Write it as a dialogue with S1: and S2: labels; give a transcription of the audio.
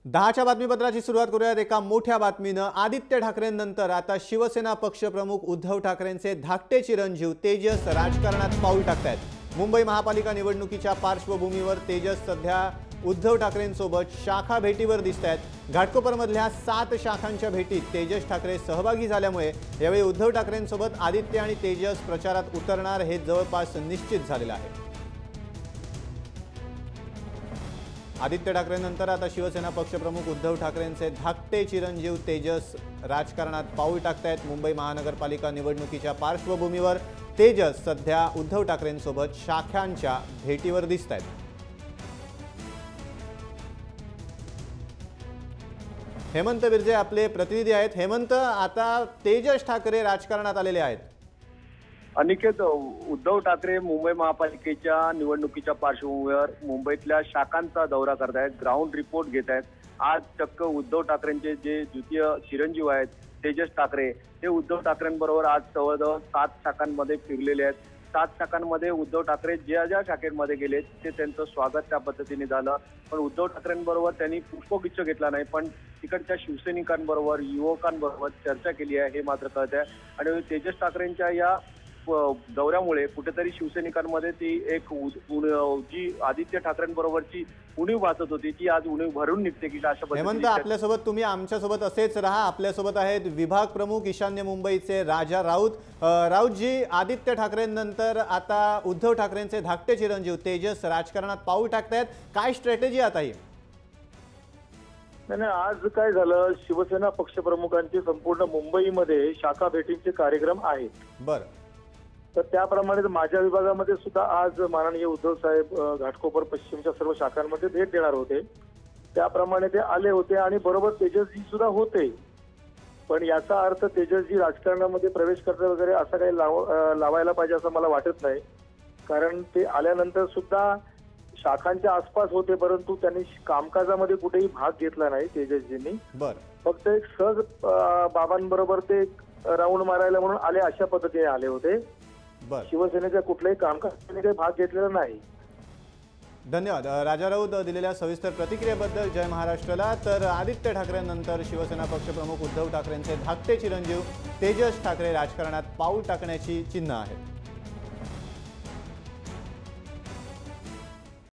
S1: 10च्या बातमीपत्राची सुरुवात करूयात एका मोठ्या बातमीनं। आदित्य ठाकरेंनंतर आता शिवसेना पक्षप्रमुख उद्धव ठाकरेंचे धाकटे चिरंजीव तेजस राजकारणात पाऊल टाकतायत। मुंबई महापालिका निवडणुकीच्या पार्श्वभूमीवर तेजस सध्या उद्धव ठाकरेंसोबत शाखा भेटीवर दिसतायत। घाटकोपरमधल्या 7 शाखांच्या भेटीत तेजस ठाकरे सहभागी झाल्यामुळे यावेळी उद्धव ठाकरेंसोबत आदित्य आणि तेजस प्रचारात उतरणार हे जवळपास निश्चित झालेलं आहे। आदित्य ठाकरेंनंतर आता शिवसेना पक्षप्रमुख उद्धव ठाकरेंचे धाकटे चिरंजीव तेजस राजकारणात पाऊल टाकतायत। मुंबई महानगरपालिका निवडणुकीच्या पार्श्वभूमीवर तेजस सध्या उद्धव ठाकरेंसोबत शाखांच्या भेटीवर दिसतायत। हेमंत बिर्जे आपले प्रतिनिधी आहेत। हेमंत, आता तेजस ठाकरे राजकारणात आलेले आहेत।
S2: अनिकेत, उद्धव ठाकरे मुंबई महापालिकेच्या निवडणुकीच्या पार्श्वभूमीवर मुंबईतल्या शाखांचा दौरा करतायत, ग्राउंड रिपोर्ट घेत आहेत। आज चक्क उद्धव ठाकरेंचे जे द्वितीय चिरंजीव आहेत तेजस ठाकरे, ते उद्धव ठाकरेंबरोबर आज जवळजवळ 7 शाखांमध्ये फिरलेले आहेत। 7 शाखांमध्ये उद्धव ठाकरे ज्या शाखेमध्ये गेले ते त्यांचं स्वागत त्या पद्धतीने झालं। पण उद्धव ठाकरेंबरोबर त्यांनी पुष्पगुच्छ घेतला नाही, पण तिकडच्या शिवसैनिकांबरोबर युवकांबरोबर चर्चा केली आहे हे मात्र कळत आहे। आणि तेजस ठाकरेंच्या या दौऱ्यामुळे कुठेतरी शिवसैनिकांमध्ये ती एक जी आदित्य ठाकरेंबरोबरची उणीव वाचत होती ती आज उणीव भरून निघते की अशा पद्धतीने।
S1: हेमंत, आपल्यासोबत तुम्ही आमच्यासोबत असेच राहा। आपल्यासोबत आहेत विभाग प्रमुख ईशान्य मुंबईचे राजा राऊत। राऊतजी, आदित्य ठाकरेंनंतर आता उद्धव ठाकरेंचे धाकटे चिरंजीव तेजस राजकारणात पाऊल टाकतायत, काय स्ट्रॅटेजी आता ही?
S3: नाही, आज काय झालं, शिवसेना पक्षप्रमुखांचे संपूर्ण मुंबईमध्ये शाखा भेटींचे कार्यक्रम आहेत।
S1: बरं,
S3: तर त्याप्रमाणे माझ्या विभागामध्ये सुद्धा आज माननीय उद्धव साहेब घाटकोपर पश्चिमच्या सर्व शाखांमध्ये भेट देणार होते। त्याप्रमाणे ते आले होते आणि बरोबर तेजसजी सुद्धा होते। पण याचा अर्थ तेजसजी राजकारणामध्ये प्रवेश करतात वगैरे असं काही लावायला पाहिजे असं मला वाटत नाही। कारण ते आल्यानंतर सुद्धा शाखांच्या आसपास होते, परंतु त्यांनी कामकाजामध्ये कुठेही भाग घेतला नाही तेजसजींनी। फक्त एक सहज बाबांबरोबर ते राऊंड मारायला म्हणून आले, अशा पद्धतीने आले होते। शिवसेनेच्या कुठल्याही कामकाजामध्ये काही भाग घेतलेला नाही।
S1: धन्यवाद राजा राऊत दिलेल्या सविस्तर प्रतिक्रियेबद्दल। जय महाराष्ट्राला। तर आदित्य ठाकरेंनंतर शिवसेना पक्षप्रमुख उद्धव ठाकरेंचे धाकटे चिरंजीव तेजस ठाकरे राजकारणात पाऊल टाकण्याची चिन्ह आहेत।